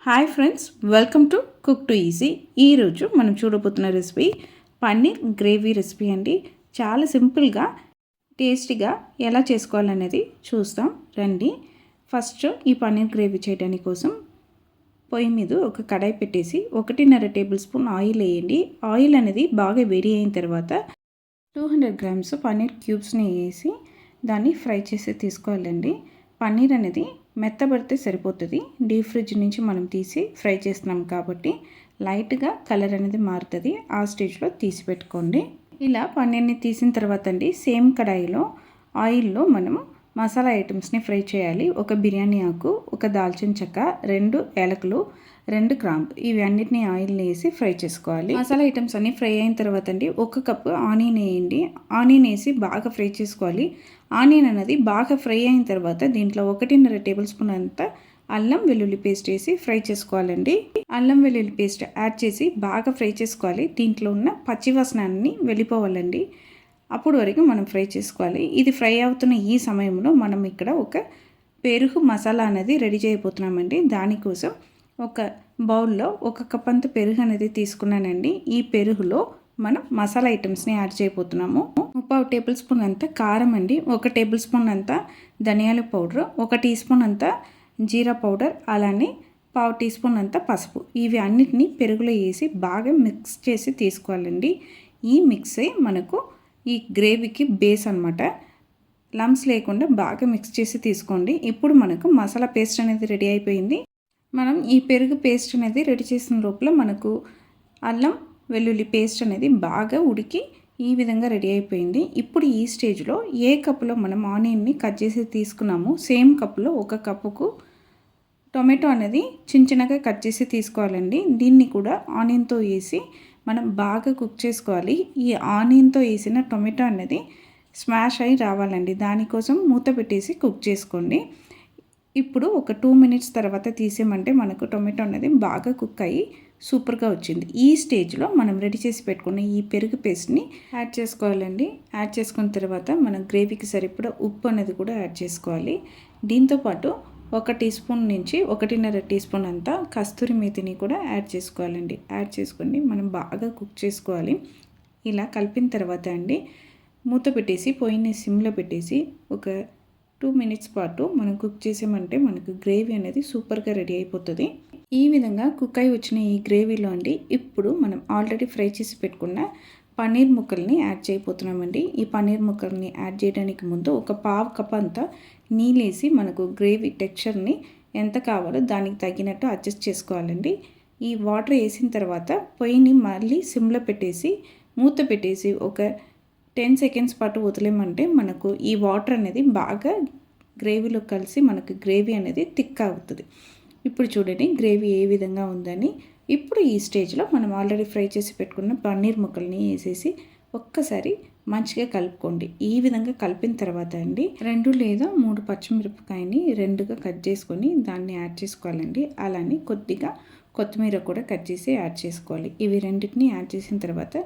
Hi friends, welcome to cook to easy. ఈరోజు మనం చూడబోతున్న recipe paneer gravy recipe అండి. చాలా సింపుల్గా టేస్టీగా ఎలా చేసుకోవాలనేది చూస్తాం రండి. ఫస్ట్ ఈ పన్నీర్ గ్రేవీ చేయడానికి కోసం పొయ్యి మీద ఒక కడాయి పెట్టేసి 1.5 టేబుల్ స్పూన్ ఆయిల్ వేయండి. ఆయిల్ అనేది బాగా వేడి అయిన తర్వాత 200 గ్రామ్స్ పన్నీర్ క్యూబ్స్ని వేసి దాన్ని ఫ్రై చేసి తీసుకోవాలండి. పన్నీర్ అనేది మెత్తబడితే సరిపోతుంది. డీప్ ఫ్రిడ్జ్ నుంచి మనం తీసి ఫ్రై చేస్తున్నాం కాబట్టి లైట్గా కలర్ అనేది మారుతుంది. ఆ స్టేజ్లో తీసి పెట్టుకోండి. ఇలా పన్నీర్ని తీసిన తర్వాత అండి సేమ్ కడాయిలో ఆయిల్లో మనం మసాలా ఐటమ్స్ని ఫ్రై చేయాలి. ఒక బిర్యానీ ఆకు, ఒక దాల్చిన చెక్క, 2 ఏలకులు, 2 గ్రాంపు, ఇవి అన్నిటిని ఆయిల్ వేసి ఫ్రై చేసుకోవాలి. మసాలా ఐటమ్స్ అన్నీ ఫ్రై అయిన తర్వాత అండి 1 కప్పు ఆనియన్ వేయండి. ఆనియన్ వేసి బాగా ఫ్రై చేసుకోవాలి. ఆనియన్ అనేది బాగా ఫ్రై అయిన తర్వాత దీంట్లో 1.5 టేబుల్ స్పూన్ అంత అల్లం వెల్లుల్లి పేస్ట్ వేసి ఫ్రై చేసుకోవాలండి. అల్లం వెల్లుల్లి పేస్ట్ యాడ్ చేసి బాగా ఫ్రై చేసుకోవాలి. దీంట్లో ఉన్న పచ్చివాసనాన్ని వెళ్ళిపోవాలండి. అప్పుడు వరకు మనం ఫ్రై చేసుకోవాలి. ఇది ఫ్రై అవుతున్న ఈ సమయంలో మనం ఇక్కడ ఒక పెరుగు మసాలా అనేది రెడీ చేయబోతున్నామండి. దానికోసం ఒక బౌల్లో 1 కప్ అంత పెరుగు అనేది తీసుకున్నానండి. ఈ పెరుగులో మనం మసాలా ఐటమ్స్ని యాడ్ చేయబోతున్నాము. 3/4 టేబుల్ స్పూన్ అంత కారం అండి, 1 టేబుల్ స్పూన్ అంత ధనియాల పౌడర్, 1 టీ స్పూన్ అంత జీరా పౌడర్, అలానే 1/2 టీ స్పూన్ అంత పసుపు, ఇవి అన్నిటినీ పెరుగులో వేసి బాగా మిక్స్ చేసి తీసుకోవాలండి. ఈ మిక్సే మనకు ఈ గ్రేవీకి బేస్ అనమాట. లమ్స్ లేకుండా బాగా మిక్స్ చేసి తీసుకోండి. ఇప్పుడు మనకు మసాలా పేస్ట్ అనేది రెడీ అయిపోయింది. మనం ఈ పెరుగు పేస్ట్ అనేది రెడీ చేసిన లోపల మనకు అల్లం వెల్లుల్లి పేస్ట్ అనేది బాగా ఉడికి ఈ విధంగా రెడీ అయిపోయింది. ఇప్పుడు ఈ స్టేజ్లో ఏ కప్పులో మనం ఆనియన్ని కట్ చేసి తీసుకున్నామో సేమ్ కప్పులో 1 కప్పుకు టొమాటో అనేది చిన్నగా కట్ చేసి తీసుకోవాలండి. దీన్ని కూడా ఆనియన్తో వేసి మనం బాగా కుక్ చేసుకోవాలి. ఈ ఆనియన్తో వేసిన టొమాటో అనేది స్మాష్ అయి రావాలండి. దానికోసం మూత పెట్టేసి కుక్ చేసుకోండి. ఇప్పుడు ఒక 2 మినిట్స్ తర్వాత తీసేమంటే మనకు టొమాటో అనేది బాగా కుక్ అయ్యి సూపర్గా వచ్చింది. ఈ స్టేజ్లో మనం రెడీ చేసి పెట్టుకున్న ఈ పెరుగు పేస్ట్ని యాడ్ చేసుకోవాలండి. యాడ్ చేసుకున్న తర్వాత మనం గ్రేవీకి సరిపడా ఉప్పు అనేది కూడా యాడ్ చేసుకోవాలి. దీంతోపాటు 1 టీ స్పూన్ నుంచి 1.5 టీ స్పూన్ అంతా కస్తూరి మేతిని కూడా యాడ్ చేసుకోవాలండి. యాడ్ చేసుకొని మనం బాగా కుక్ చేసుకోవాలి. ఇలా కలిపిన తర్వాత అండి మూత పెట్టేసి పొయ్యిని సిమ్లో పెట్టేసి ఒక 2 మినిట్స్ పాటు మనం కుక్ చేసామంటే మనకు గ్రేవీ అనేది సూపర్గా రెడీ అయిపోతుంది. ఈ విధంగా కుక్ అయి వచ్చిన ఈ గ్రేవీలో అండి ఇప్పుడు మనం ఆల్రెడీ ఫ్రై చేసి పెట్టుకున్న పన్నీర్ ముక్కల్ని యాడ్ చేయబోతున్నామండి. ఈ పన్నీర్ ముక్కల్ని యాడ్ చేయడానికి ముందు ఒక 1/2 కప్ అంతా నీళ్ళేసి మనకు గ్రేవీ టెక్స్చర్ని ఎంత కావాలో దానికి తగినట్టు అడ్జస్ట్ చేసుకోవాలండి. ఈ వాటర్ వేసిన తర్వాత పొయ్యిని మళ్ళీ సిమ్లో పెట్టేసి మూత పెట్టేసి ఒక 10 సెకండ్స్ పాటు వదిలేమంటే మనకు ఈ వాటర్ అనేది బాగా గ్రేవీలో కలిసి మనకు గ్రేవీ అనేది థిక్ అవుతుంది. ఇప్పుడు చూడండి గ్రేవీ ఏ విధంగా ఉందని. ఇప్పుడు ఈ స్టేజ్లో మనం ఆల్రెడీ ఫ్రై చేసి పెట్టుకున్న పన్నీర్ ముక్కల్ని వేసేసి ఒక్కసారి మంచిగా కలుపుకోండి. ఈ విధంగా కలిపిన తర్వాత అండి 2 లేదా 3 పచ్చిమిరపకాయని 2గా కట్ చేసుకొని దాన్ని యాడ్ చేసుకోవాలండి. అలానే కొద్దిగా కొత్తిమీర కూడా కట్ చేసి యాడ్ చేసుకోవాలి. ఇవి రెండింటిని యాడ్ చేసిన తర్వాత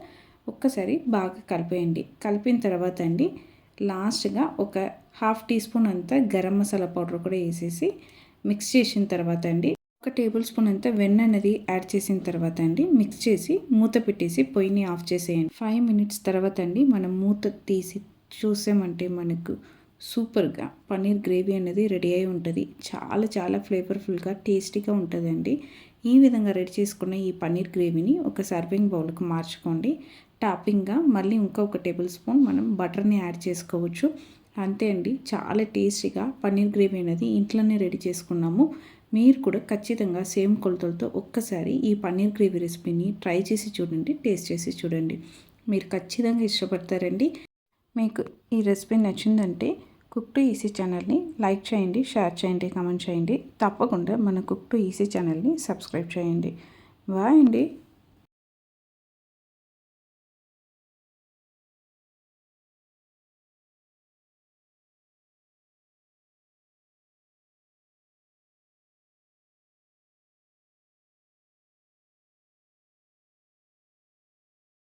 ఒక్కసారి బాగా కలిపేయండి. కలిపిన తర్వాత అండి లాస్ట్గా ఒక 1/2 టీ స్పూన్ అంతా గరం మసాలా పౌడర్ కూడా వేసేసి మిక్స్ చేసిన తర్వాత అండి 1 టేబుల్ స్పూన్ అంతా వెన్న అనేది యాడ్ చేసిన తర్వాత అండి మిక్స్ చేసి మూత పెట్టేసి పొయ్యిని ఆఫ్ చేసేయండి. 5 మినిట్స్ తర్వాత అండి మనం మూత తీసి చూసామంటే మనకు సూపర్గా పన్నీర్ గ్రేవీ అనేది రెడీ అయి ఉంటుంది. చాలా ఫ్లేవర్ఫుల్గా టేస్టీగా ఉంటుందండి. ఈ విధంగా రెడీ చేసుకున్న ఈ పన్నీర్ గ్రేవీని ఒక సర్వింగ్ బౌల్కి మార్చుకోండి. టాపింగ్గా మళ్ళీ ఇంకా 1 టేబుల్ స్పూన్ మనం బటర్ని యాడ్ చేసుకోవచ్చు. అంతే అండి, చాలా టేస్టీగా పన్నీర్ గ్రేవీ అనేది ఇంట్లోనే రెడీ చేసుకున్నాము. మీరు కూడా ఖచ్చితంగా సేమ్ కొలతలతో ఒక్కసారి ఈ పన్నీర్ గ్రేవీ రెసిపీని ట్రై చేసి చూడండి, టేస్ట్ చేసి చూడండి. మీరు ఖచ్చితంగా ఇష్టపడతారండి. మీకు ఈ రెసిపీ నచ్చిందంటే కుక్ టు ఈజీ ఛానల్ని లైక్ చేయండి, షేర్ చేయండి, కామెంట్ చేయండి. తప్పకుండా మన కుక్ టు ఈజీ ఛానల్ని సబ్స్క్రైబ్ చేయండి. బాయ్ అండి.